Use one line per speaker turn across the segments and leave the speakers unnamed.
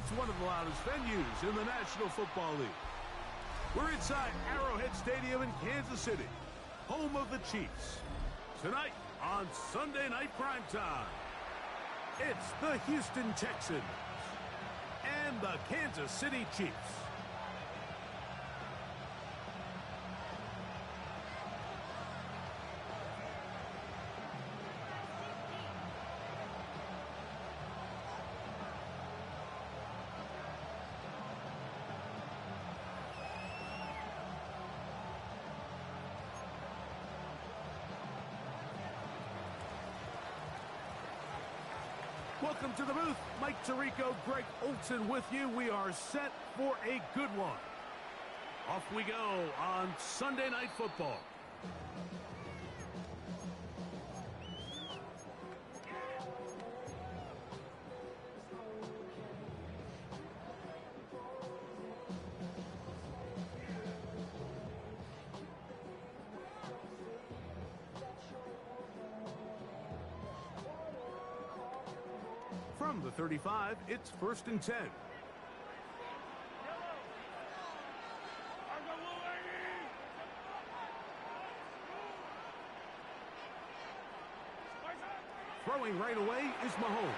It's one of the loudest venues in the National Football League. We're inside Arrowhead Stadium in Kansas City, home of the Chiefs. Tonight on Sunday Night Primetime, it's the Houston Texans and the Kansas City Chiefs. Welcome to the booth. Mike Tirico, Greg Olson with you. We are set for a good one. Off we go on Sunday Night Football. From the 35, it's 1st and 10. Throwing right away is Mahomes.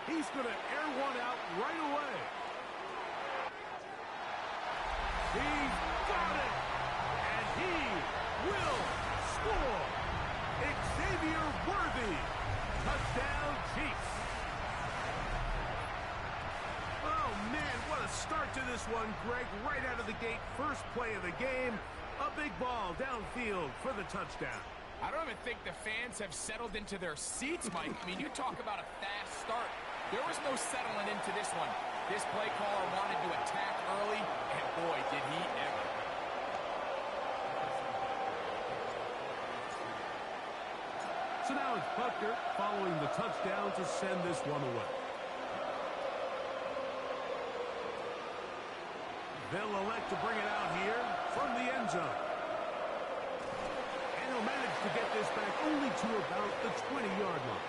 He's going to air one out right away. He's got it! And he will score! Xavier Worthy! Touchdown, Chiefs! Oh, man, what a start to this one, Greg. Right out of the gate, first play of the game. A big ball downfield for the touchdown.
I don't even think the fans have settled into their seats, Mike. I mean, you talk about a fast start. There was no settling into this one. This play caller wanted to attack early, and boy, did he ever.
So now it's Butker following the touchdown to send this one away. They'll elect to bring it out here from the end zone. And he'll manage to get this back only to about the 20-yard line.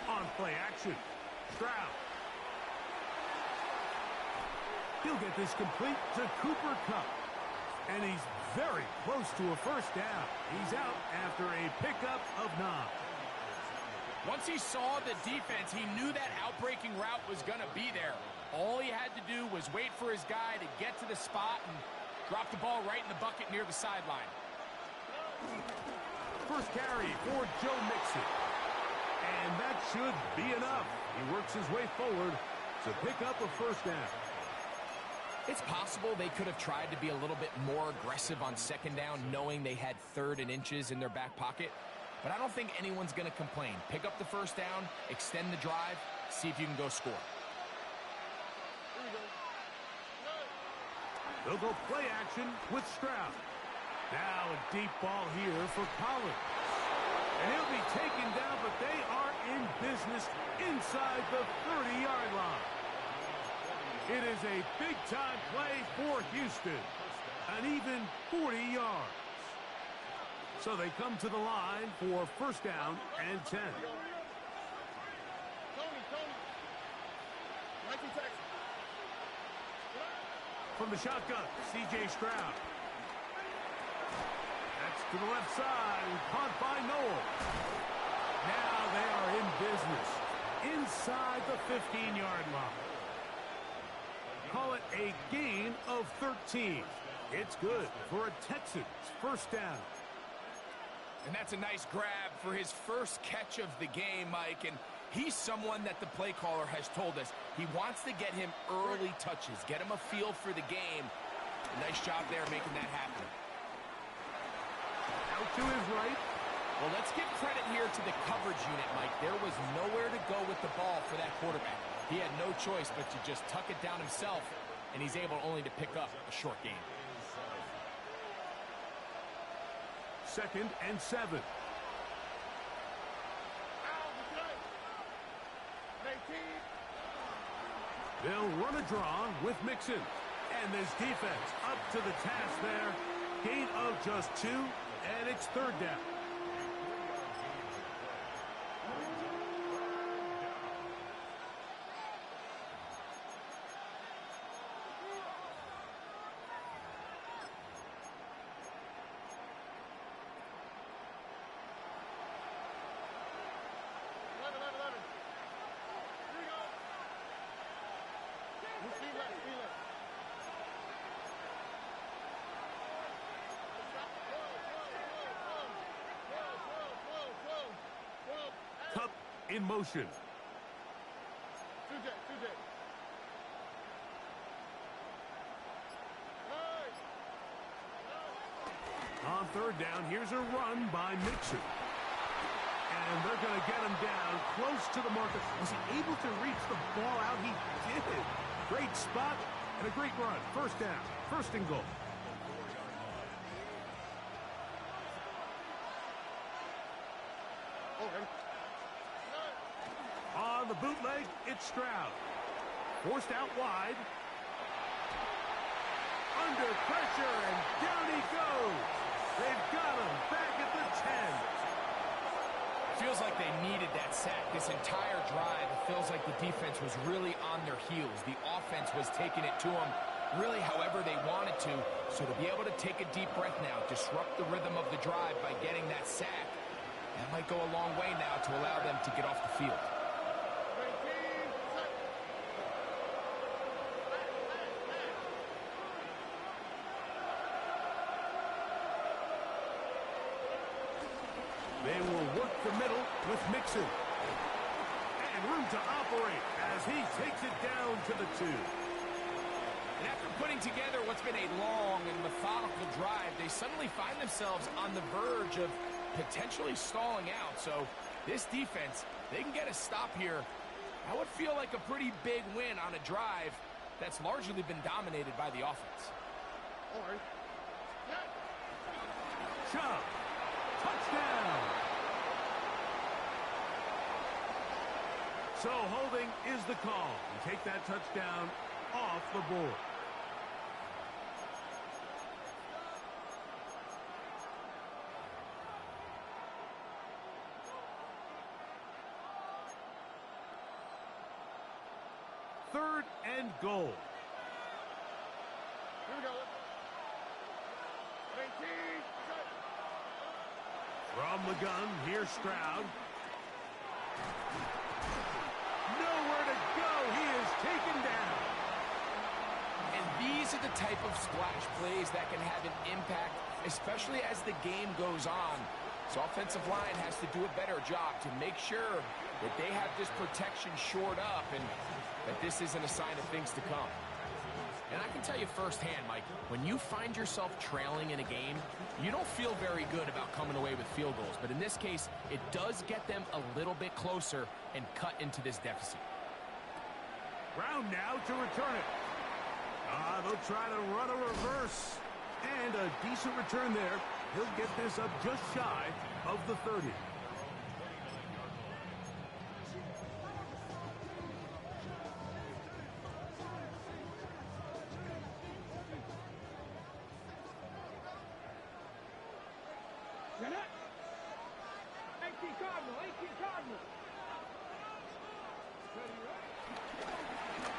On play action, Stroud. He'll get this complete to Cooper Kupp. And he's very close to a first down. He's out after a pickup of 9.
Once he saw the defense, he knew that outbreaking route was going to be there. All he had to do was wait for his guy to get to the spot and drop the ball right in the bucket near the sideline.
First carry for Joe Mixon. And that should be enough. He works his way forward to pick up a first down.
It's possible they could have tried to be a little bit more aggressive on second down, knowing they had 3rd and inches in their back pocket. But I don't think anyone's going to complain. Pick up the first down, extend the drive, see if you can go score.
They'll go play action with Stroud. Now a deep ball here for Collins. And he'll be taken down, but they are in business inside the 30-yard line. It is a big-time play for Houston. An even 40 yards. So they come to the line for first down and 10. From the shotgun, C.J. Stroud. That's to the left side, caught by Noel. Now they are in business inside the 15-yard line. Call it a gain of 13. It's good for a Texans first down.
And that's a nice grab for his first catch of the game, Mike. And he's someone that the play caller has told us he wants to get him early touches, get him a feel for the game. Nice job there making that happen.
Out to his right.
Well, let's give credit here to the coverage unit, Mike. There was nowhere to go with the ball for that quarterback. He had no choice but to just tuck it down himself, and he's able only to pick up a short gain.
2nd and 7. They'll run a draw with Mixon. And this defense up to the task there. Gain of just 2, and it's third down. Cup in motion. On third down, here's a run by Mixon. And they're going to get him down close to the marker. Was he able to reach the ball out? He did. Great spot and a great run. First down, first and goal. On the bootleg, it's Stroud. Forced out wide. Under pressure, and down he goes. They've got him back at the 10.
Feels like they needed that sack this entire drive. It feels like the defense was really on their heels. The offense was taking it to them really however they wanted to. So to be able to take a deep breath now, disrupt the rhythm of the drive by getting that sack, that might go a long way now to allow them to get off the field.
They will work the middle with Mixon. And room to operate as he takes it down to the 2.
And after putting together what's been a long and methodical drive, they suddenly find themselves on the verge of potentially stalling out. So this defense, they can get a stop here. That would feel like a pretty big win on a drive that's largely been dominated by the offense.
Chubb. Touchdown. So holding is the call. You take that touchdown off the board. Third and goal.
Here we go. 18.
From the gun, here's Stroud. Nowhere to go. He is taken down.
And these are the type of splash plays that can have an impact, especially as the game goes on. So offensive line has to do a better job to make sure that they have this protection shored up and that this isn't a sign of things to come. And I can tell you firsthand, Mike, when you find yourself trailing in a game, you don't feel very good about coming away with field goals. But in this case, it does get them a little bit closer and cut into this deficit.
Brown now to return it. They'll try to run a reverse. And a decent return there. He'll get this up just shy of the 30.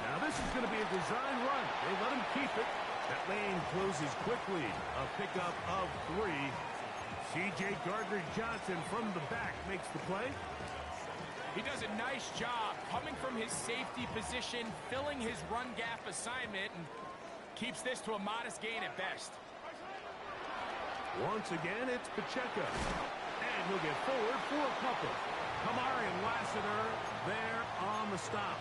Now this is going to be a design run. They let him keep it. That lane closes quickly. A pickup of 3. C.J. Gardner-Johnson from the back makes the play.
He does a nice job coming from his safety position, filling his run gap assignment, and keeps this to a modest gain at best.
Once again, it's Pacheco. And he'll get forward for a couple. Kamara and Lassiter there on the stop.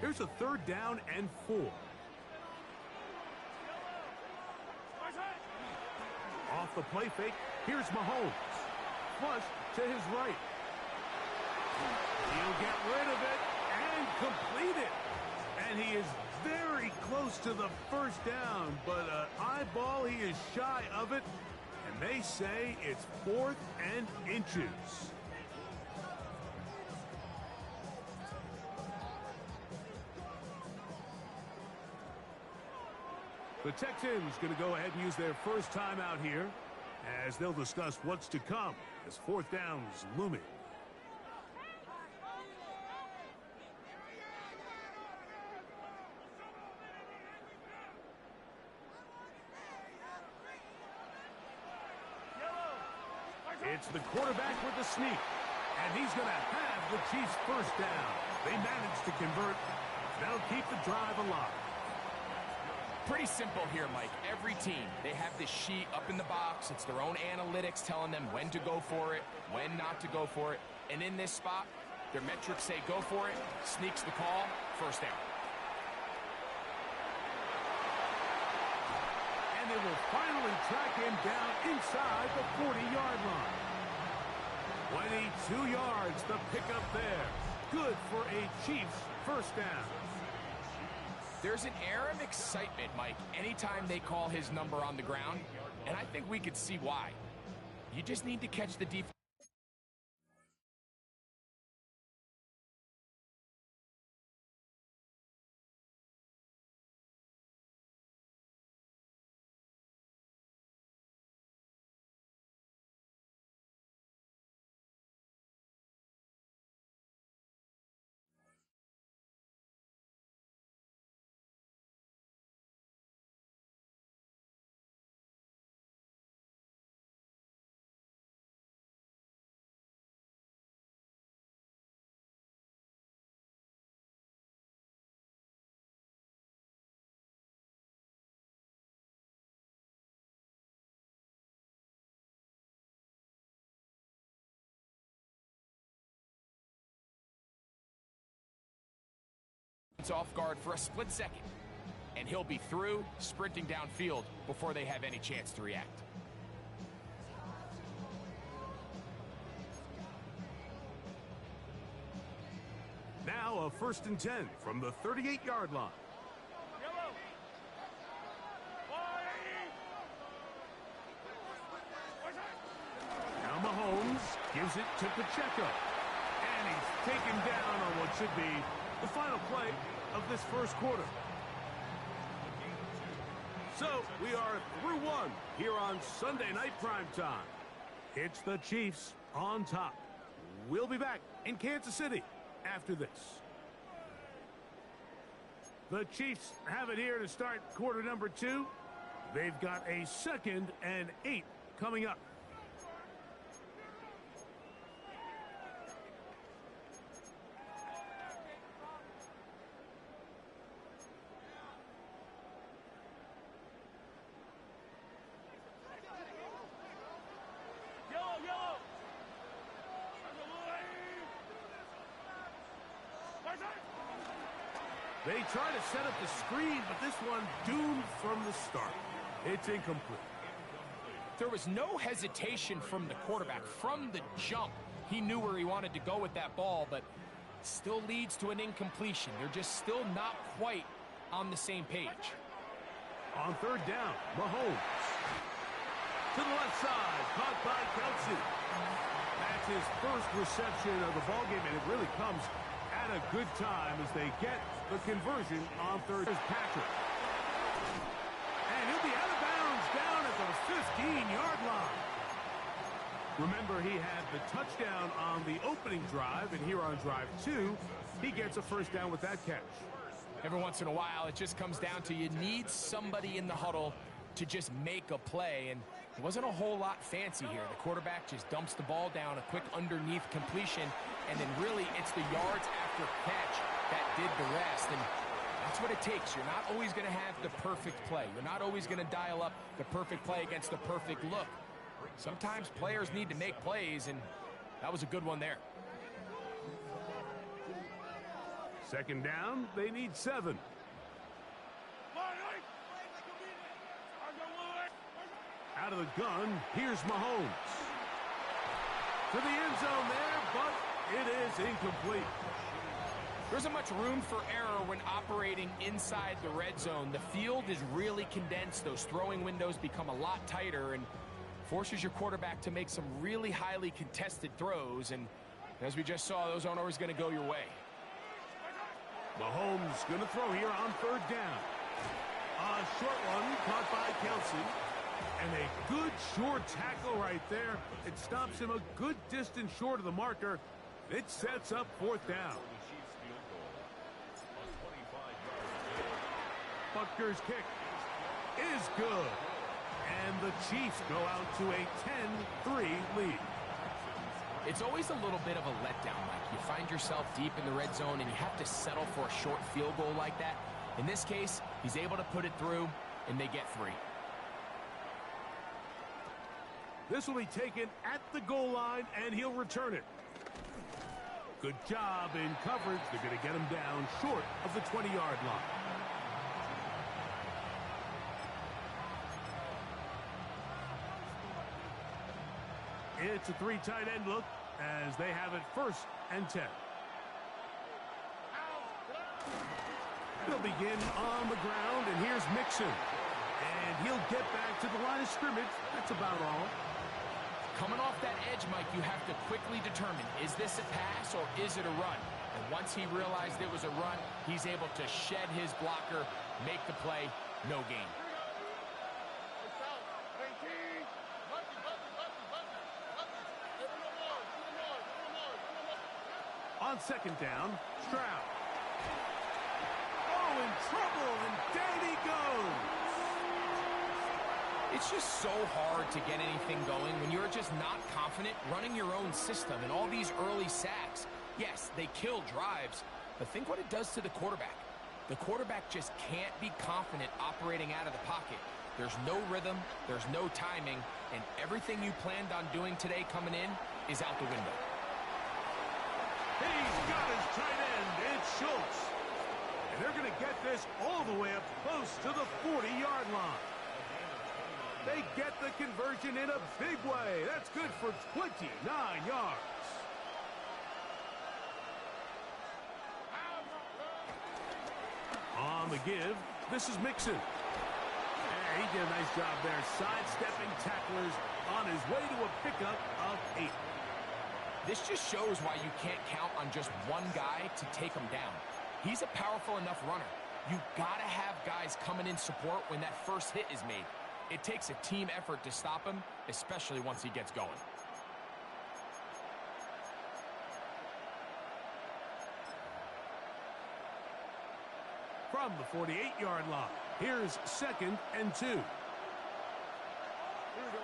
Here's a third down and 4. Off the play fake, here's Mahomes. Flush to his right. He'll get rid of it. to the first down, but eyeball, he is shy of it, and they say it's 4th and inches. The Texans going to go ahead and use their first timeout here as they'll discuss what's to come as 4th down's looming. It's the quarterback with the sneak, and he's going to have the Chiefs' first down. They managed to convert. That'll keep the drive alive.
Pretty simple here, Mike. Every team, they have this sheet up in the box. It's their own analytics telling them when to go for it, when not to go for it. And in this spot, their metrics say go for it, sneaks the call, first down.
And they will finally track him down inside the 40-yard line. 22 yards, the pickup there. Good for a Chiefs first down.
There's an air of excitement, Mike, anytime they call his number on the ground, and I think we could see why. You just need to catch the defense off guard for a split second, and he'll be through, sprinting downfield before they have any chance to react.
Now a 1st and 10 from the 38-yard line. Now Mahomes gives it to Pacheco, and he's taken down on what should be the final play of this first quarter. So we are through one here on Sunday Night Primetime. It's the Chiefs on top. We'll be back in Kansas City after this. The Chiefs have it here to start quarter number 2. They've got a 2nd and 8 coming up. They try to set up the screen, but this one doomed from the start. It's incomplete.
There was no hesitation from the quarterback. From the jump, he knew where he wanted to go with that ball, but still leads to an incompletion. They're just still not quite on the same page.
On 3rd down, Mahomes. To the left side, caught by Kelsey. That's his first reception of the ballgame, and it really comes at a good time as they get the conversion on 3rd. Patrick. And he'll be out of bounds down at the 15-yard line. Remember, he had the touchdown on the opening drive, and here on drive 2, he gets a first down with that catch.
Every once in a while, it just comes down to you need somebody in the huddle to just make a play, and it wasn't a whole lot fancy here. The quarterback just dumps the ball down, a quick underneath completion, and then really it's the yards after catch that did the rest, and that's what it takes. You're not always going to have the perfect play. You're not always going to dial up the perfect play against the perfect look. Sometimes players need to make plays, and that was a good one there.
2nd down, they need 7. Out of the gun, here's Mahomes. To the end zone there, but it is incomplete.
There isn't much room for error when operating inside the red zone. The field is really condensed. Those throwing windows become a lot tighter and forces your quarterback to make some really highly contested throws. And as we just saw, those aren't always going to go your way.
Mahomes going to throw here on third down. A short one caught by Kelsey. And a good short tackle right there. It stops him a good distance short of the marker. It sets up fourth down. Butker's kick is good. And the Chiefs go out to a 10-3 lead.
It's always a little bit of a letdown, Mike. You find yourself deep in the red zone and you have to settle for a short field goal like that. In this case, he's able to put it through, and they get 3.
This will be taken at the goal line, and he'll return it. Good job in coverage. They're going to get him down short of the 20-yard line. It's a 3 tight end look as they have it 1st and 10. They'll begin on the ground, and here's Mixon. And he'll get back to the line of scrimmage. That's about all.
Coming off that edge, Mike, you have to quickly determine, is this a pass or is it a run? And once he realized it was a run, he's able to shed his blocker, make the play, no gain.
On second down, Stroud. Oh, in trouble, and down he goes.
It's just so hard to get anything going when you're just not confident running your own system. And all these early sacks, yes, they kill drives, but think what it does to the quarterback. The quarterback just can't be confident operating out of the pocket. There's no rhythm, there's no timing, and everything you planned on doing today coming in is out the window.
He's got his tight end. It's Schultz. And they're going to get this all the way up close to the 40-yard line. They get the conversion in a big way. That's good for 29 yards. On the give, this is Mixon. And he did a nice job there, sidestepping tacklers on his way to a pickup of 8.
This just shows why you can't count on just one guy to take him down. He's a powerful enough runner. You gotta have guys coming in support when that first hit is made. It takes a team effort to stop him, especially once he gets going.
From the 48-yard line, here's 2nd and 2. Here we go.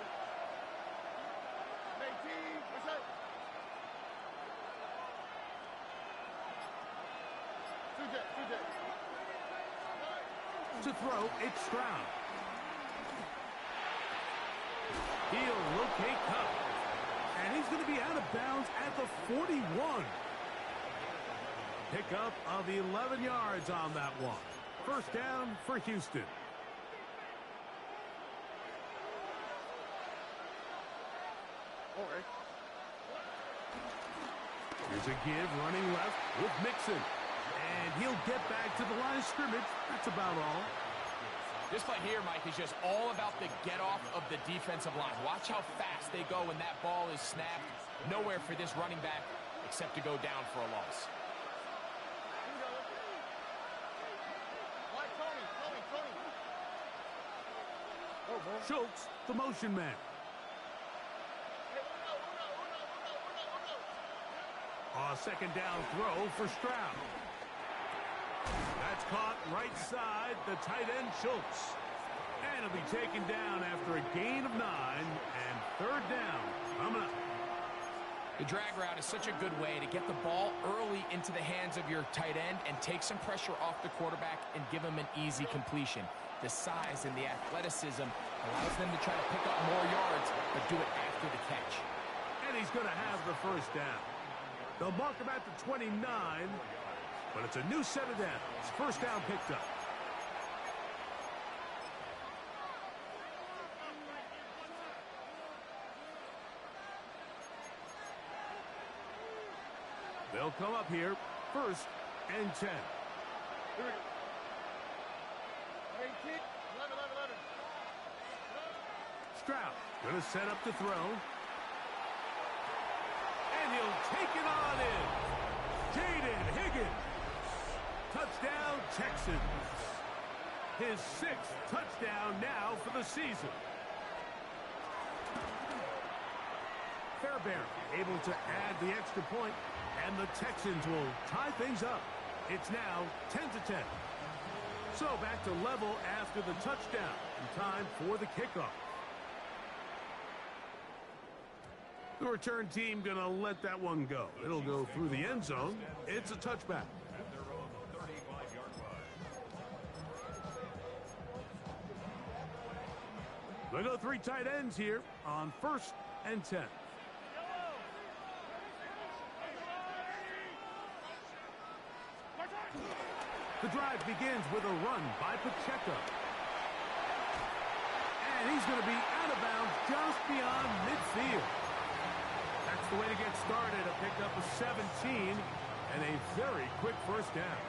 To throw, it's Stroud. He'll locate Cup. And he's going to be out of bounds at the 41. Pickup of 11 yards on that one. First down for Houston. Here's a give running left with Mixon. And he'll get back to the line of scrimmage. That's about all.
This play here, Mike, is just all about the get-off of the defensive line. Watch how fast they go when that ball is snapped. Nowhere for this running back except to go down for a loss.
Schultz, the motion man. A second down throw for Stroud. That's caught right side, the tight end Schultz. And it'll be taken down after a gain of 9, and third down coming up.
The drag route is such a good way to get the ball early into the hands of your tight end and take some pressure off the quarterback and give him an easy completion. The size and the athleticism allows them to try to pick up more yards, but do it after the catch.
And he's going to have the first down. They'll mark him at the 29, but it's a new set of downs. First down picked up. They'll come up here. First and 10. Stroud going to set up to throw. And he'll take it on in. Jaden Higgins. Touchdown, Texans. His 6th touchdown now for the season. Fairbairn able to add the extra point, and the Texans will tie things up. It's now 10-10. So back to level after the touchdown, and time for the kickoff. The return team going to let that one go. It'll go through the end zone. It's a touchback. They go 3 tight ends here on 1st and 10. The drive begins with a run by Pacheco. And he's going to be out of bounds just beyond midfield. That's the way to get started. A pickup of 17 and a very quick first down.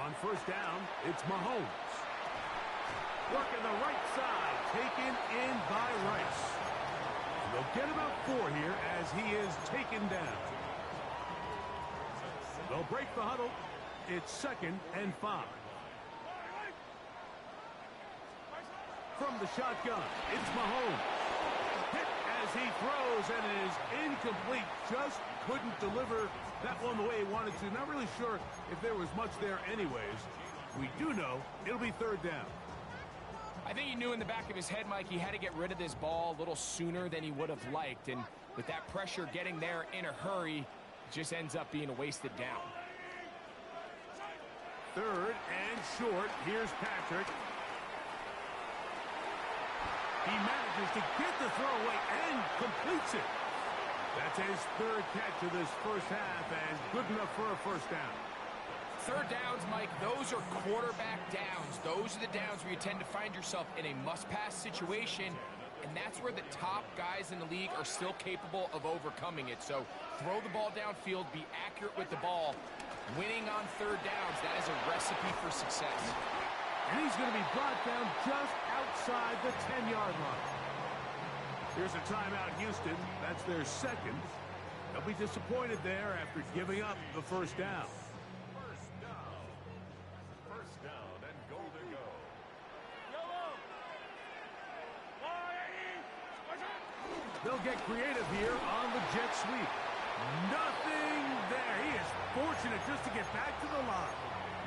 On first down, it's Mahomes. Working the right side, taken in by Rice. And they'll get about 4 here as he is taken down. They'll break the huddle. It's 2nd and 5. From the shotgun, it's Mahomes. Hit as he throws, and it is incomplete. Just couldn't deliver that one the way he wanted to. Not really sure if there was much there anyways. We do know it'll be 3rd down.
I think he knew in the back of his head, Mike, he had to get rid of this ball a little sooner than he would have liked. And with that pressure getting there in a hurry, it just ends up being a wasted down.
3rd and short. Here's Patrick. He manages to get the throw away and completes it. That's his 3rd catch of this first half, and good enough for a first down.
3rd downs, Mike, those are quarterback downs. Those are the downs where you tend to find yourself in a must-pass situation, and that's where the top guys in the league are still capable of overcoming it. So throw the ball downfield, be accurate with the ball. Winning on 3rd downs, that is a recipe for success.
And he's going to be brought down just outside the 10-yard line. Here's a timeout, Houston. That's their 2nd. They'll be disappointed there after giving up the first down.
First down and goal to go.
They'll get creative here on the jet sweep. Nothing there. He is fortunate just to get back to the line.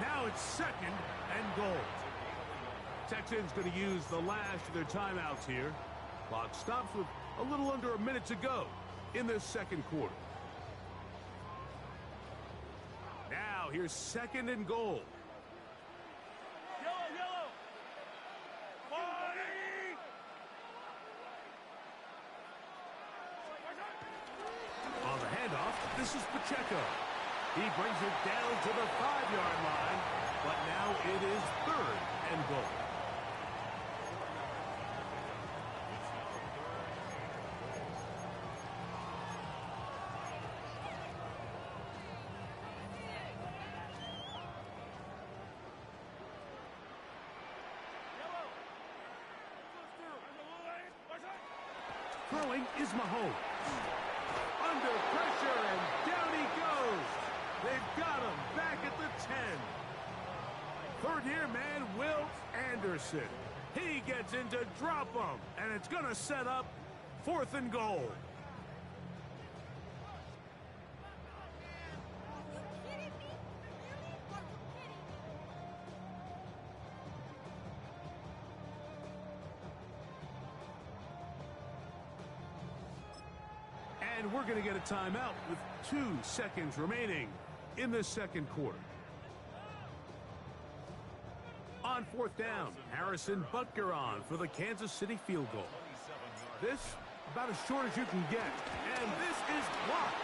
Now it's 2nd and goal. Texans going to use the last of their timeouts here. Clock stops with a little under a minute to go in this 2nd quarter. Now here's 2nd and goal. On the handoff, this is Pacheco. He brings it down to the 5-yard line, but now it is 3rd and goal. Throwing is Mahomes. Under pressure, and down he goes. They've got him back at the 10. 3rd here, man, Will Anderson. He gets into drop him, and it's going to set up 4th and goal. And we're going to get a timeout with 2 seconds remaining in the 2nd quarter. On 4th down, Harrison Butker on for the Kansas City field goal. This, about as short as you can get. And this is blocked.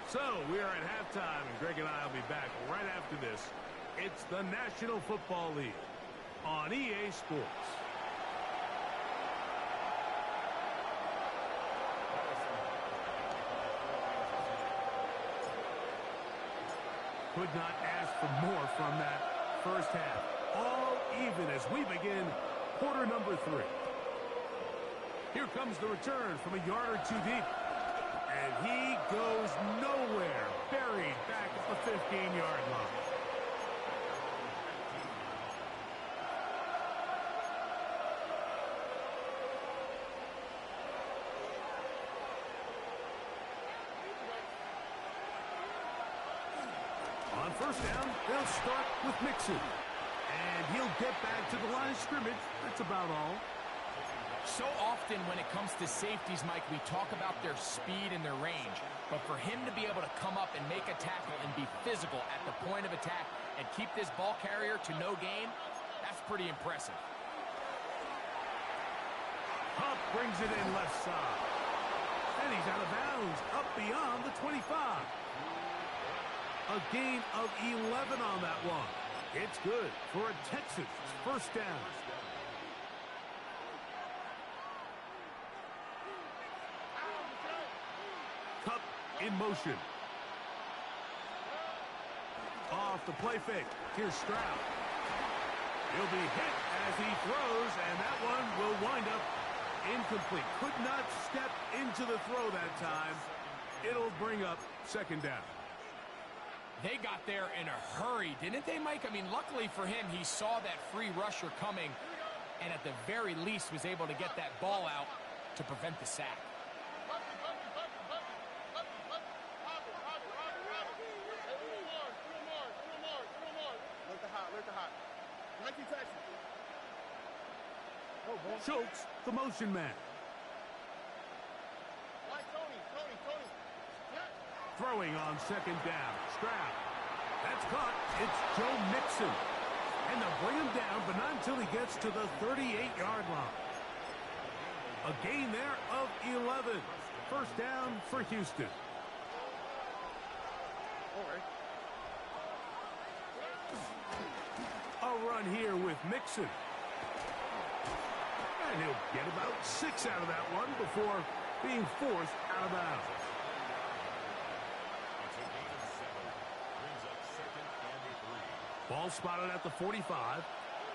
So, we are at halftime, and Greg and I will be back right after this. It's the National Football League. on EA Sports. Could not ask for more from that first half. All even as we begin quarter number 3. Here comes the return from a yard or two deep. And he goes nowhere. Buried back at the 15-yard line. On first down, they'll start with Mixon. And he'll get back to the line of scrimmage. That's about all.
So often when it comes to safeties, Mike, we talk about their speed and their range. But for him to be able to come up and make a tackle and be physical at the point of attack and keep this ball carrier to no gain, that's pretty impressive.
Hupp brings it in left side. And he's out of bounds, up beyond the 25. A gain of 11 on that one. It's good for a Texans first down. Cup in motion. Off the play fake. Here's Stroud. He'll be hit as he throws, and that one will wind up incomplete. Could not step into the throw that time. It'll bring up second down.
They got there in a hurry, didn't they, Mike? I mean, luckily for him, he saw that free rusher coming and at the very least was able to get that ball out to prevent the sack.
Schultz, the motion man. Throwing on second down. Stroud. That's caught. It's Joe Mixon. And they'll bring him down, but not until he gets to the 38-yard line. A gain there of 11. First down for Houston. A run here with Mixon. And he'll get about 6 out of that one before being forced out of bounds. Ball spotted at the 45.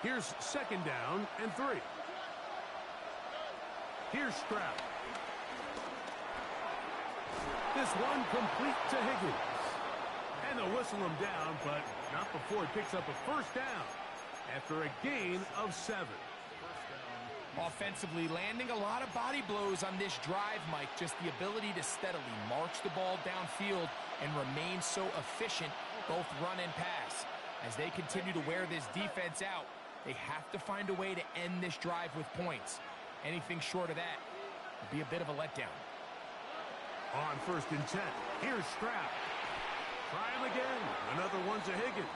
Here's second down and 3. Here's Stroud. This one complete to Higgins. And they'll whistle him down, but not before he picks up a first down after a gain of 7.
Offensively, landing a lot of body blows on this drive, Mike. Just the ability to steadily march the ball downfield and remain so efficient, both run and pass. As they continue to wear this defense out, they have to find a way to end this drive with points. Anything short of that would be a bit of a letdown.
On first and 10, here's Stroud. Try him again. Another one to Higgins.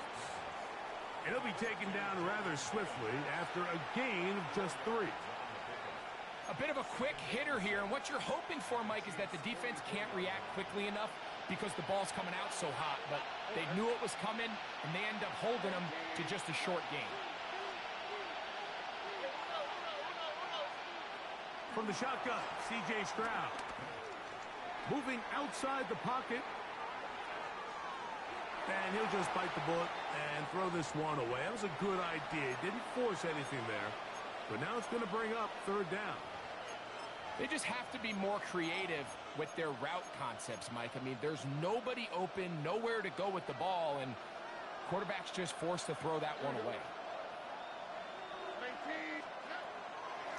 And he'll be taken down rather swiftly after a gain of just 3.
A bit of a quick hitter here, and what you're hoping for, Mike, is that the defense can't react quickly enough because the ball's coming out so hot. But they knew it was coming, and they end up holding them to just a short gain.
From the shotgun, C.J. Stroud. Moving outside the pocket. And he'll just bite the bullet and throw this one away. That was a good idea. Didn't force anything there. But now it's going to bring up third down.
They just have to be more creative with their route concepts, Mike. I mean, there's nobody open, nowhere to go with the ball, and quarterback's just forced to throw that one away.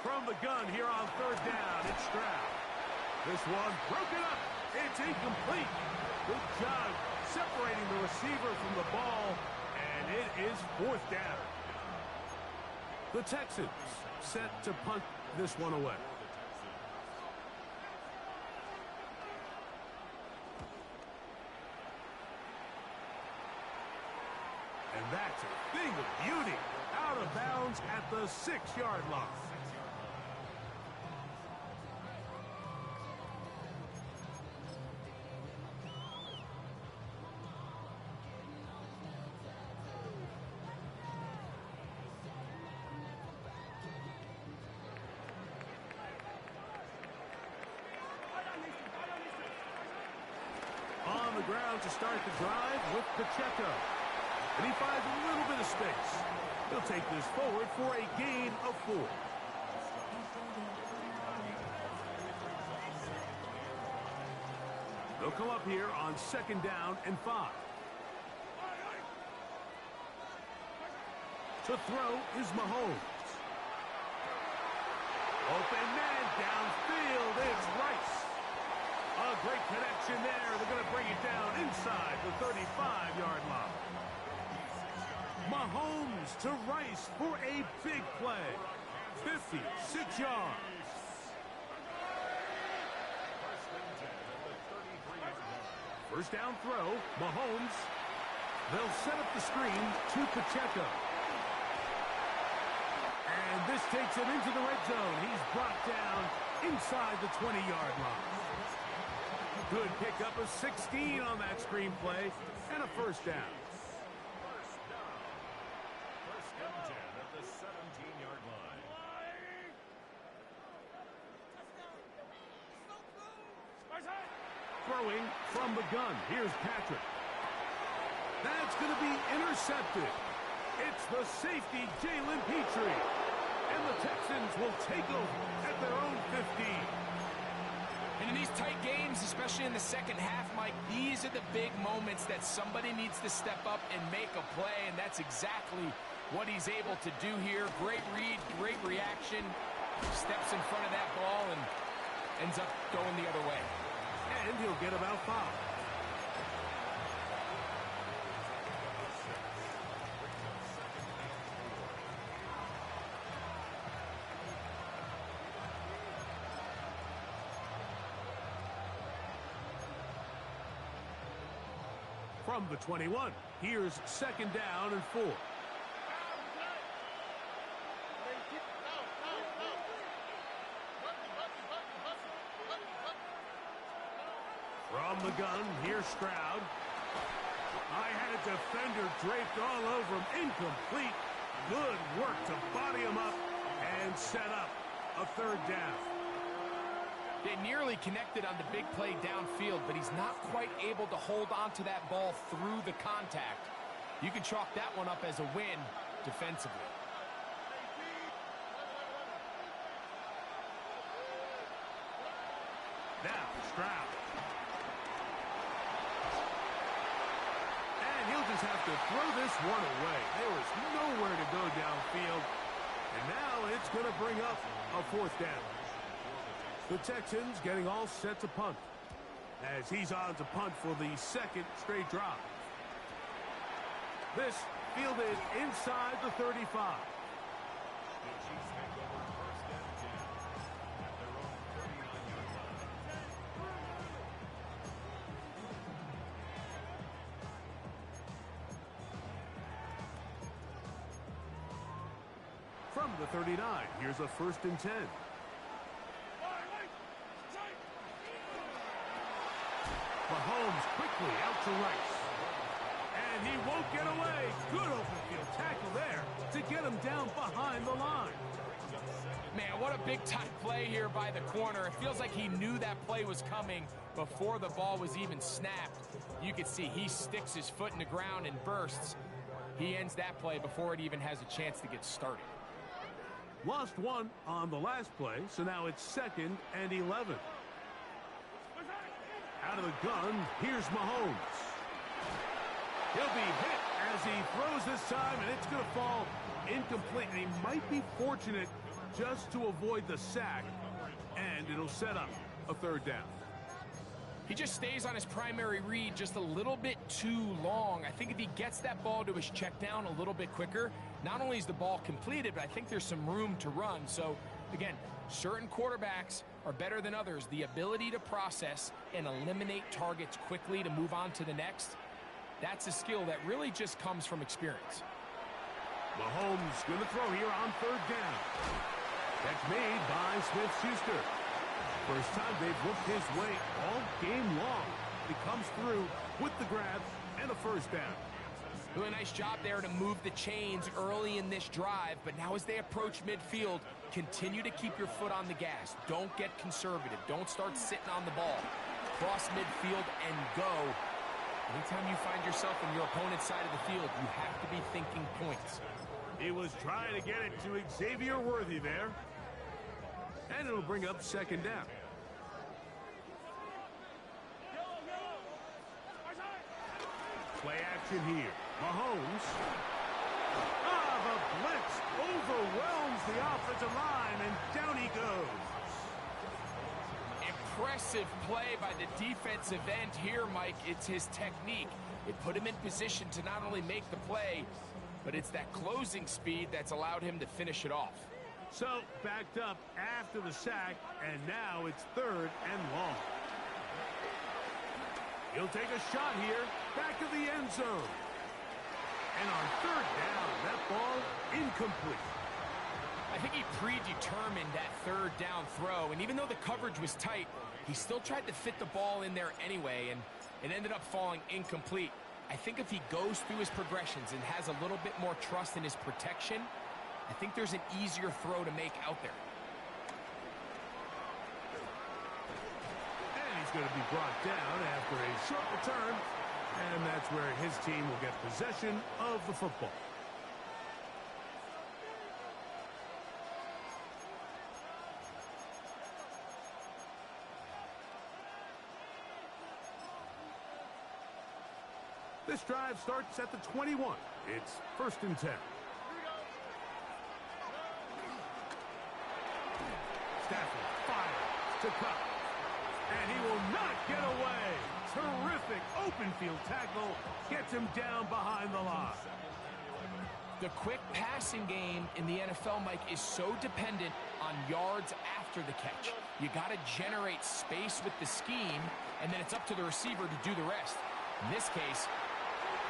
From the gun here on third down, it's Stroud. This one broken up. It's incomplete. Good job separating the receiver from the ball, and it is fourth down. The Texans set to punt this one away. And that's a thing of beauty. Out of bounds at the 6-yard line. ground to start the drive with Pacheco. And he finds a little bit of space. He'll take this forward for a gain of 4. They'll come up here on 2nd down and 5. To throw is Mahomes. Open man downfield. It's Rice. A great connection there. They're going to bring it down inside the 35-yard line. Mahomes to Rice for a big play. 56 yards. First down throw. Mahomes. They'll set up the screen to Pacheco. And this takes him into the red zone. He's brought down inside the 20-yard line. Good pickup of 16 on that screenplay and a first down.
First and 10 at the 17-yard line.
Throwing from the gun. Here's Patrick. That's going to be intercepted. It's the safety, Jalen Petrie. And the Texans will take over at their own 15.
And in these tight games, especially in the second half, Mike, these are the big moments that somebody needs to step up and make a play, and that's exactly what he's able to do here. Great read, great reaction. Steps in front of that ball and ends up going the other way.
And he'll get about 5. From the 21, here's 2nd down and 4. From the gun, here's Stroud. I had a defender draped all over him. Incomplete. Good work to body him up and set up a 3rd down.
They nearly connected on the big play downfield, but he's not quite able to hold on to that ball through the contact. You can chalk that one up as a win defensively.
Now, Stroud. And he'll just have to throw this one away. There was nowhere to go downfield. And now it's going to bring up a 4th down. The Texans getting all set to punt, as he's on to punt for the 2nd straight drive. This fielded inside the 35.
The Chiefs take over 1st and 10 at their own 39-yard line.
From the 39, here's a 1st and 10. Mahomes quickly out to Rice. And he won't get away. Good open field tackle there to get him down behind the line.
Man, what a big-time play here by the corner. It feels like he knew that play was coming before the ball was even snapped. You can see he sticks his foot in the ground and bursts. He ends that play before it even has a chance to get started.
Lost 1 on the last play, so now it's 2nd and 11. Out of the gun, here's Mahomes. He'll be hit as he throws this time, and it's going to fall incomplete. And he might be fortunate just to avoid the sack, and it'll set up a 3rd down.
He just stays on his primary read just a little bit too long. I think if he gets that ball to his check down a little bit quicker, not only is the ball completed, but I think there's some room to run. So, again, certain quarterbacks are better than others. The ability to process and eliminate targets quickly to move on to the next, that's a skill that really just comes from experience.
Mahomes going to throw here on 3rd down. Catch made by Smith-Schuster. First time they've worked his way all game long. He comes through with the grab and a 1st down.
Doing a nice job there to move the chains early in this drive, but now as they approach midfield, continue to keep your foot on the gas. Don't get conservative. Don't start sitting on the ball. Cross midfield and go. Anytime you find yourself on your opponent's side of the field, you have to be thinking points.
He was trying to get it to Xavier Worthy there. And it'll bring up second down. Play action here. Mahomes. The blitz overwhelms the offensive line, and down he goes.
Impressive play by the defensive end here, Mike. It's his technique. It put him in position to not only make the play, but it's that closing speed that's allowed him to finish it off.
So, backed up after the sack, and now it's 3rd and long. He'll take a shot here, back of the end zone. And on 3rd down, that ball incomplete.
I think he predetermined that 3rd down throw, and even though the coverage was tight, he still tried to fit the ball in there anyway, and it ended up falling incomplete. I think if he goes through his progressions and has a little bit more trust in his protection, I think there's an easier throw to make out there.
And he's going to be brought down after a short return, and that's where his team will get possession of the football. This drive starts at the 21. It's 1st and 10. Stafford fires to Cup. And he will not get away. Terrific open field tackle. Gets him down behind the line.
The quick passing game in the NFL, Mike, is so dependent on yards after the catch. You got to generate space with the scheme, and then it's up to the receiver to do the rest. In this case,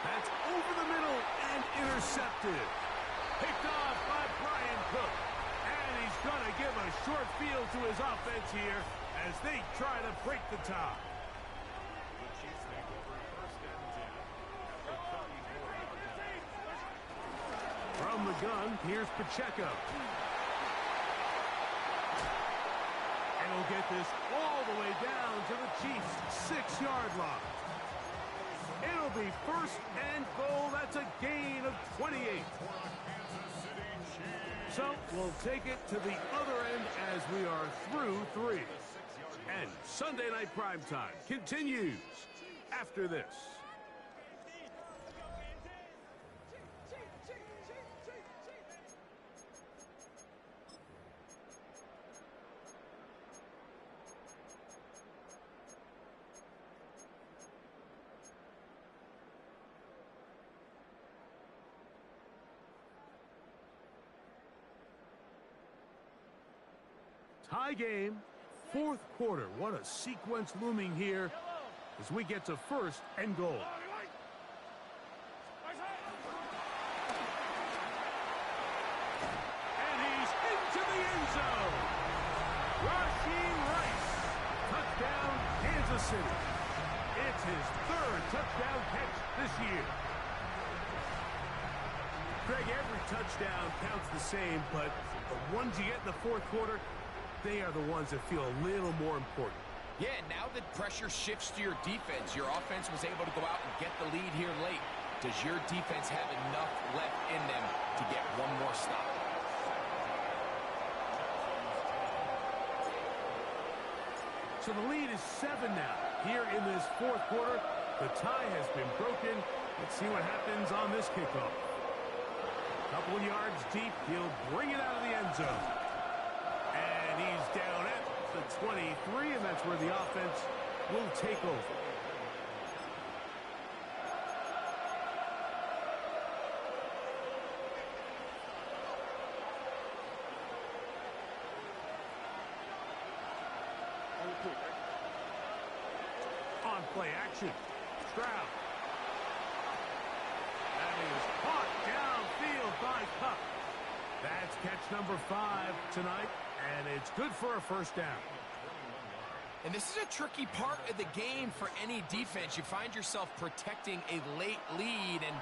that's over the middle and intercepted. Picked off by Brian Cook. And he's going to give a short field to his offense here as they try to break the tie.
The Chiefs take over 1st and 10. The 34-yard line.
From the gun, here's Pacheco. And he'll get this all the way down to the Chiefs' 6-yard line. It'll be 1st and goal. That's a gain of 28. So we'll take it to the other end as we are through 3. And Sunday Night Primetime continues after this. Tie game, 4th quarter. What a sequence looming here as we get to 1st and goal. And he's into the end zone. Rasheen Rice. Touchdown, Kansas City. It's his 3rd touchdown catch this year. Greg, every touchdown counts the same, but the ones you get in the 4th quarter, they are the ones that feel a little more important.
yeah, now that pressure shifts to your defense, your offense was able to go out and get the lead here late. Does your defense have enough left in them to get one more stop?
So the lead is 7 now. Here in this 4th quarter, the tie has been broken. Let's see what happens on this kickoff. Couple yards deep, he'll bring it out of the end zone. And he's down at the 23, and that's where the offense will take over. On play action, Stroud. That is caught downfield by Cup. That's catch number 5 tonight, and it's good for a 1st down.
And this is a tricky part of the game for any defense. You find yourself protecting a late lead, and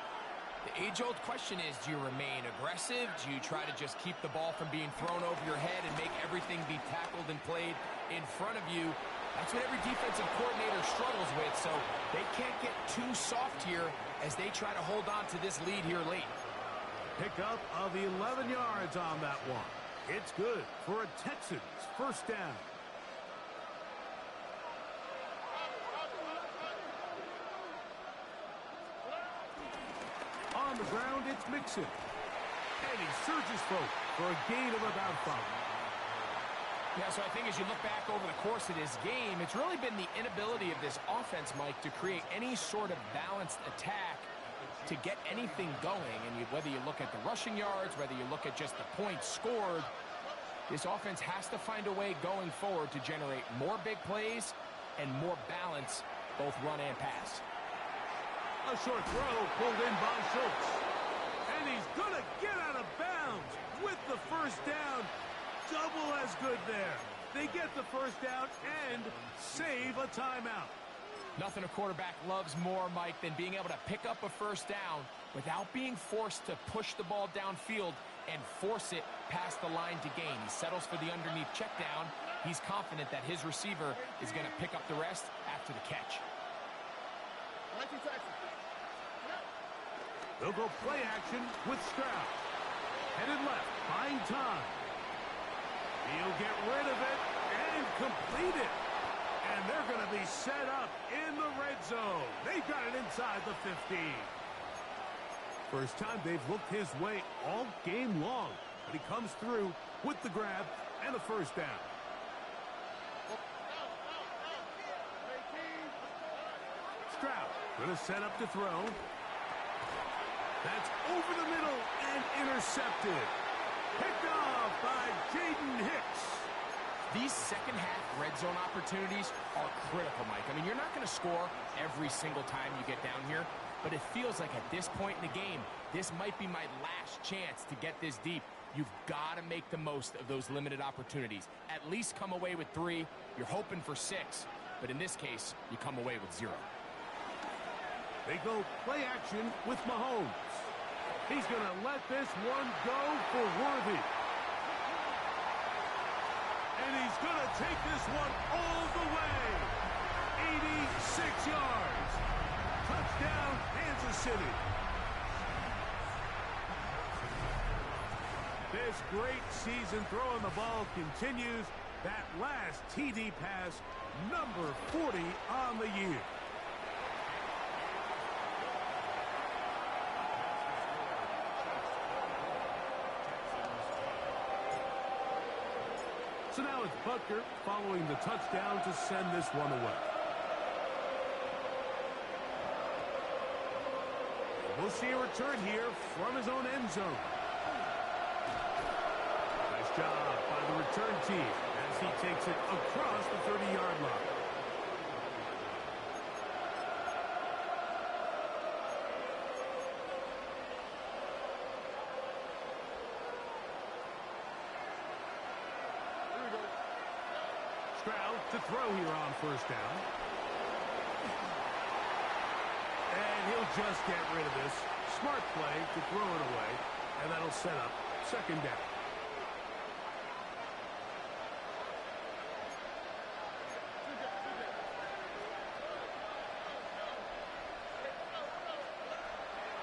the age-old question is, do you remain aggressive? Do you try to just keep the ball from being thrown over your head and make everything be tackled and played in front of you? That's what every defensive coordinator struggles with, so they can't get too soft here as they try to hold on to this lead here late.
Pickup of 11 yards on that one. It's good for a Texans first down. On the ground, it's Mixon. And he surges forward for a gain of about 5.
Yeah, so I think as you look back over the course of this game, it's really been the inability of this offense, Mike, to create any sort of balanced attack to get anything going. And whether you look at the rushing yards, whether you look at just the points scored, this offense has to find a way going forward to generate more big plays and more balance, both run and pass.
A short throw pulled in by Schultz. And he's going to get out of bounds with the first down. Double as good there. They get the first down and save a timeout.
Nothing a quarterback loves more, Mike, than being able to pick up a first down without being forced to push the ball downfield and force it past the line to gain. He settles for the underneath check down. He's confident that his receiver is going to pick up the rest after the catch.
They'll go play action with Stroud. Headed left, buying time. He'll get rid of it and complete it. And they're going to be set up in the red zone. They've got it inside the 15. First time they've looked his way all game long. But he comes through with the grab and the first down. Stroud going to set up to throw. That's over the middle and intercepted. Picked off by Jaden Hicks.
These second-half red zone opportunities are critical, Mike. I mean, you're not going to score every single time you get down here, but it feels like at this point in the game, this might be my last chance to get this deep. You've got to make the most of those limited opportunities. At least come away with 3. You're hoping for 6, but in this case, you come away with 0.
They go play action with Mahomes. He's going to let this one go for Worthy. And he's going to take this one all the way. 86 yards. Touchdown, Kansas City. This great season throwing the ball continues. That last TD pass, number 40 on the year. So now it's Butker following the touchdown to send this one away. We'll see a return here from his own end zone. Nice job by the return team as he takes it across the 30-yard line. Stroud to throw here on first down. And he'll just get rid of this. Smart play to throw it away. And that'll set up second down.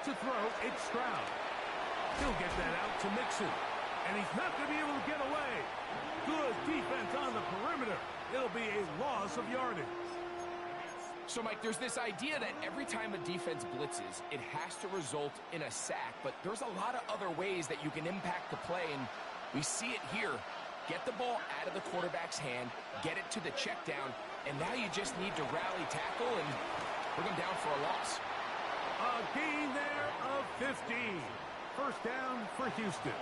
To throw, it's Stroud. He'll get that out to Mixon. And he's not going to be able to get away. Good defense on the perimeter. It'll be a loss of yardage.
So, Mike, there's this idea that every time a defense blitzes, it has to result in a sack. But there's a lot of other ways that you can impact the play, and we see it here. Get the ball out of the quarterback's hand, get it to the check down, and now you just need to rally tackle and bring them down for a loss.
A gain there of 15. First down for Houston.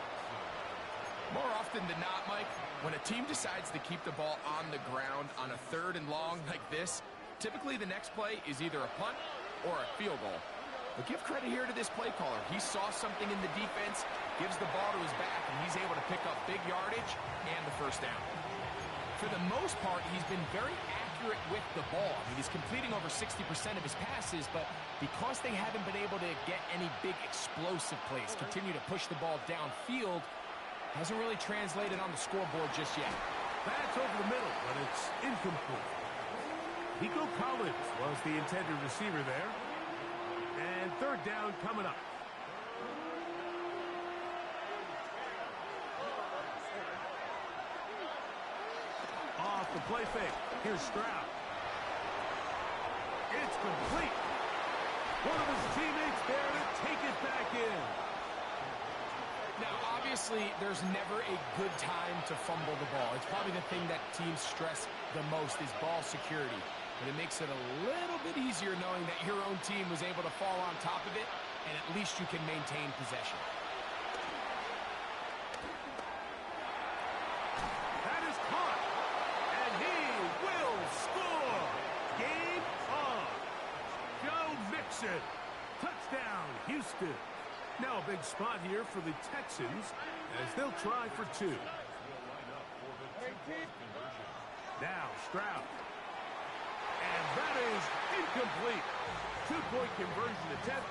More often than not, Mike, when a team decides to keep the ball on the ground on a 3rd and long like this, typically the next play is either a punt or a field goal. But give credit here to this play caller. He saw something in the defense, gives the ball to his back, and he's able to pick up big yardage and the first down. For the most part, he's been very accurate with the ball. I mean, he's completing over 60% of his passes, but because they haven't been able to get any big explosive plays, continue to push the ball downfield, hasn't really translated on the scoreboard just yet.
That's over the middle, but it's incomplete. Nico Collins was the intended receiver there. And third down coming up. Off the play fake. Here's Stroud. It's complete. One of his teammates there to take it back in.
Now, obviously, there's never a good time to fumble the ball. It's probably the thing that teams stress the most is ball security. But it makes it a little bit easier knowing that your own team was able to fall on top of it, and at least you can maintain possession.
That is caught, and he will score. Game on. Joe Mixon. Touchdown, Houston. Now a big spot here for the Texans as they'll try for two. Now Stroud. And that is incomplete. Two-point conversion attempt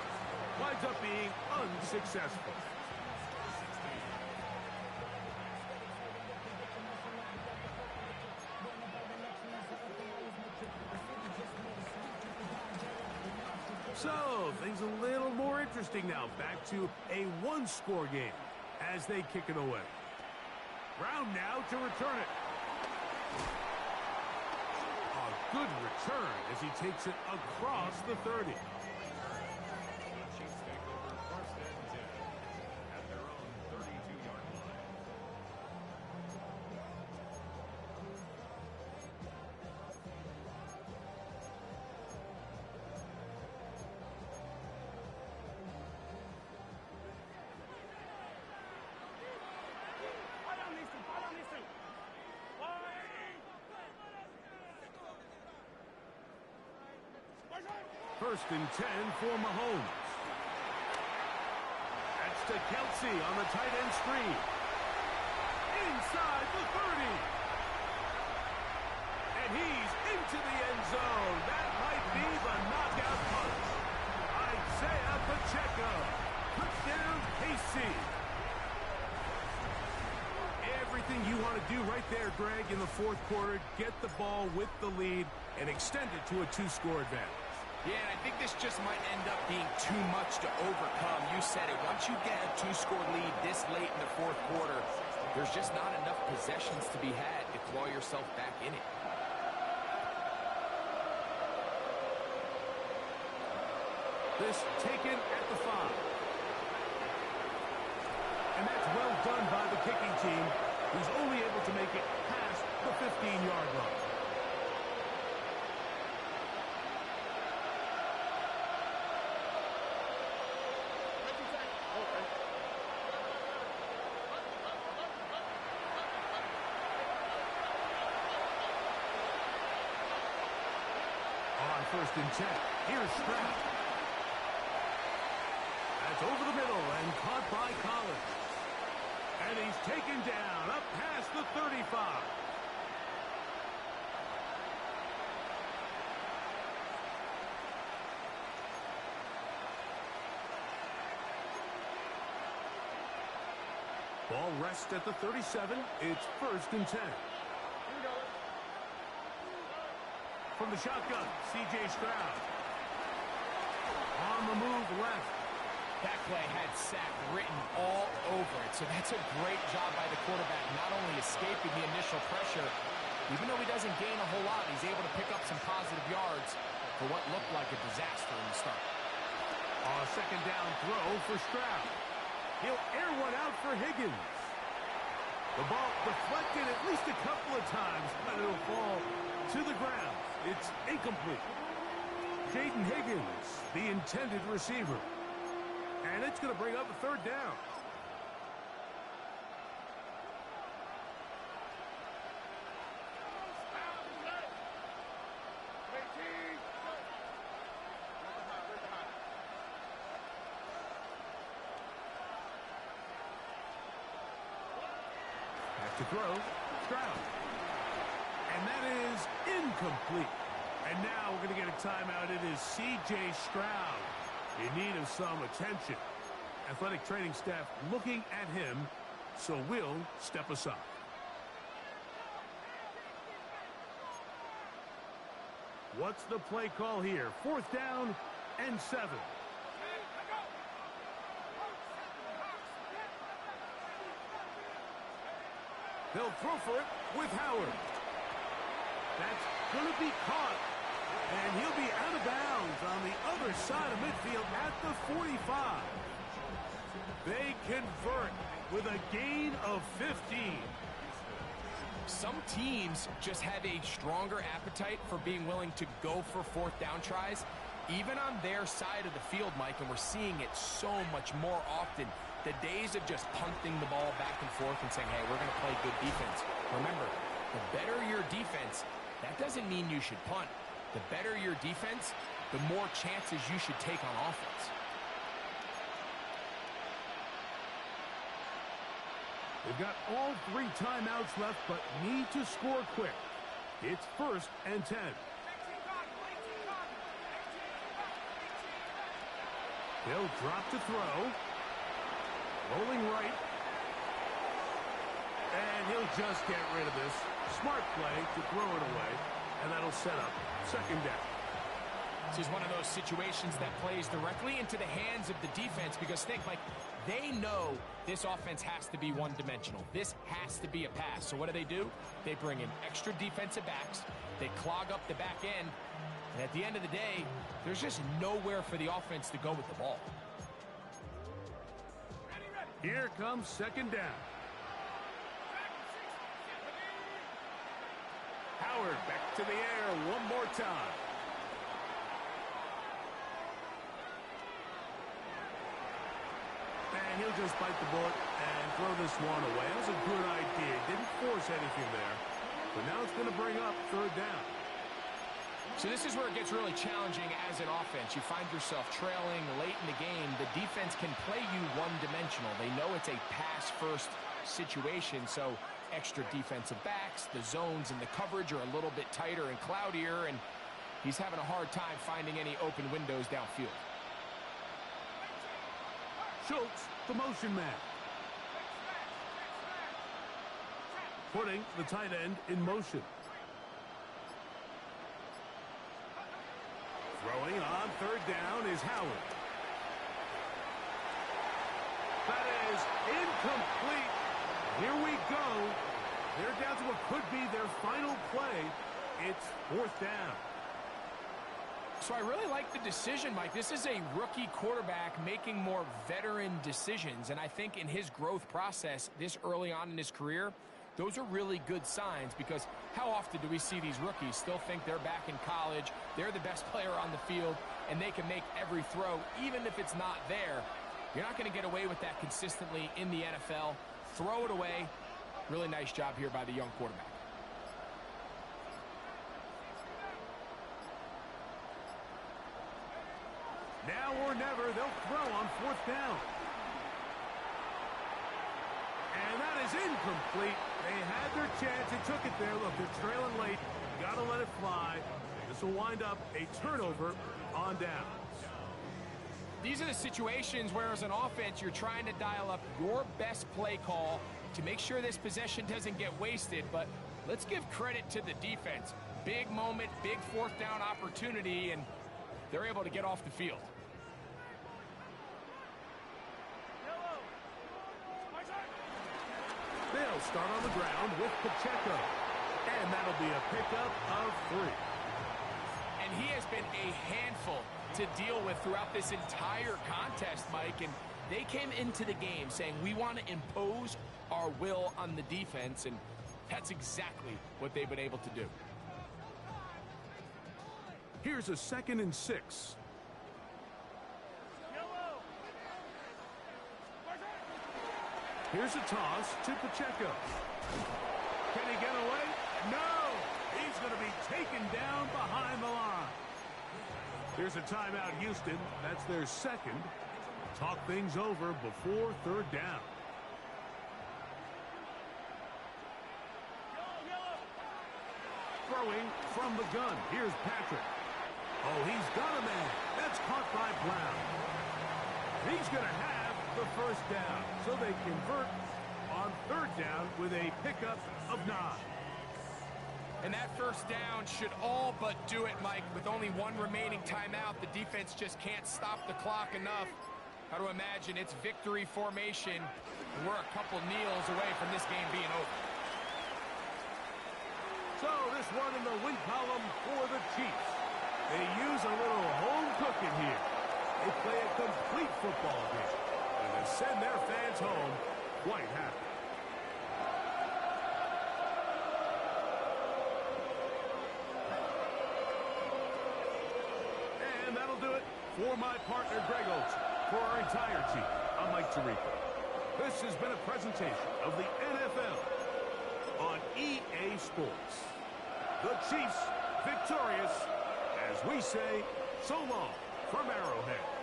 winds up being unsuccessful. So, things a little more interesting now. Back to a one-score game as they kick it away. Brown now to return it. A good return as he takes it across the 30.
Chiefs take over first and 10 at their own 32-yard line.
First and 10 for Mahomes. That's to Kelsey on the tight end screen. Inside the 30. And he's into the end zone. That might be the knockout punch. Isaiah Pacheco. Touchdown, KC. Everything you want to do right there, Greg, in the fourth quarter. Get the ball with the lead and extend it to a two-score advantage.
Yeah, and I think this just might end up being too much to overcome. You said it. Once you get a two-score lead this late in the fourth quarter, there's just not enough possessions to be had to claw yourself back in it.
This taken at the 5. And that's well done by the kicking team, who's only able to make it past the 15-yard line. First and 10. Here's Stroud. That's over the middle and caught by Collins. And he's taken down up past the 35. Ball rests at the 37. It's first and 10. From the shotgun, C.J. Stroud. On the move left.
That play had sack written all over it, so that's a great job by the quarterback, not only escaping the initial pressure, even though he doesn't gain a whole lot, he's able to pick up some positive yards for what looked like a disaster in the start.
A second down throw for Stroud. He'll air one out for Higgins. The ball deflected at least a couple of times, but it'll fall to the ground. It's incomplete. Jaden Higgins, the intended receiver. And it's going to bring up a third down. Back to throw, Stroud. And that is incomplete. And now we're going to get a timeout. It is C.J. Stroud in need of some attention. Athletic training staff looking at him, so we'll step aside. What's the play call here? 4th down and 7. They'll throw for it with Howard. That's going to be caught. And he'll be out of bounds on the other side of midfield at the 45. They convert with a gain of 15.
Some teams just have a stronger appetite for being willing to go for 4th down tries, even on their side of the field, Mike, and we're seeing it so much more often. The days of just punting the ball back and forth and saying, hey, we're going to play good defense. Remember, the better your defense, that doesn't mean you should punt. The better your defense, the more chances you should take on offense.
They've got all 3 timeouts left, but need to score quick. It's 1st and 10. They'll drop to throw. Rolling right. And he'll just get rid of this. Smart play to throw it away. And that'll set up 2nd down.
This is one of those situations that plays directly into the hands of the defense because think, like, they know this offense has to be one-dimensional. This has to be a pass. So what do? They bring in extra defensive backs. They clog up the back end. And at the end of the day, there's just nowhere for the offense to go with the ball.
Here comes 2nd down. Howard back to the air one more time. And he'll just bite the bullet and throw this one away. That was a good idea. Didn't force anything there. But now it's going to bring up 3rd down.
So this is where it gets really challenging as an offense. You find yourself trailing late in the game. The defense can play you one-dimensional. They know it's a pass-first situation, so extra defensive backs, the zones and the coverage are a little bit tighter and cloudier, and he's having a hard time finding any open windows downfield.
Schultz, the motion man. Putting the tight end in motion. Throwing on 3rd down is Howard. That is incomplete. Here we go. They're down to what could be their final play. It's 4th down.
So I really like the decision, Mike. This is a rookie quarterback making more veteran decisions, and I think in his growth process this early on in his career, those are really good signs because how often do we see these rookies still think they're back in college, they're the best player on the field, and they can make every throw, even if it's not there. You're not going to get away with that consistently in the NFL. Throw it away. Really nice job here by the young quarterback.
Now or never, they'll throw on 4th down. And that is incomplete. They had their chance. They took it there. Look, they're trailing late. Got to let it fly. This will wind up a turnover on downs.
These are the situations where, as an offense, you're trying to dial up your best play call to make sure this possession doesn't get wasted. But let's give credit to the defense. Big moment, big 4th down opportunity, and they're able to get off the field.
They'll start on the ground with Pacheco. And that'll be a pickup of 3.
And he has been a handful to deal with throughout this entire contest, Mike. And they came into the game saying, we want to impose our will on the defense. And that's exactly what they've been able to do.
Here's a 2nd and 6. Here's a toss to Pacheco. Can he get away? No! He's going to be taken down behind the line. Here's a timeout, Houston. That's their 2nd. Talk things over before 3rd down. Throwing from the gun. Here's Patrick. Oh, he's got a man. That's caught by Brown. He's going to have the 1st down. So they convert on 3rd down with a pickup of 9.
And that first down should all but do it, Mike. With only one remaining timeout, the defense just can't stop the clock enough. How to imagine it's victory formation, and we're a couple kneels away from this game being over.
So this one in the win column for the Chiefs. They use a little home cooking here. They play a complete football game, and they send their fans home quite happy. And that'll do it for my partner, Greg Olson. For our entire team, I'm Mike Tirico. This has been a presentation of the NFL on EA Sports. The Chiefs victorious, as we say, so long from Arrowhead.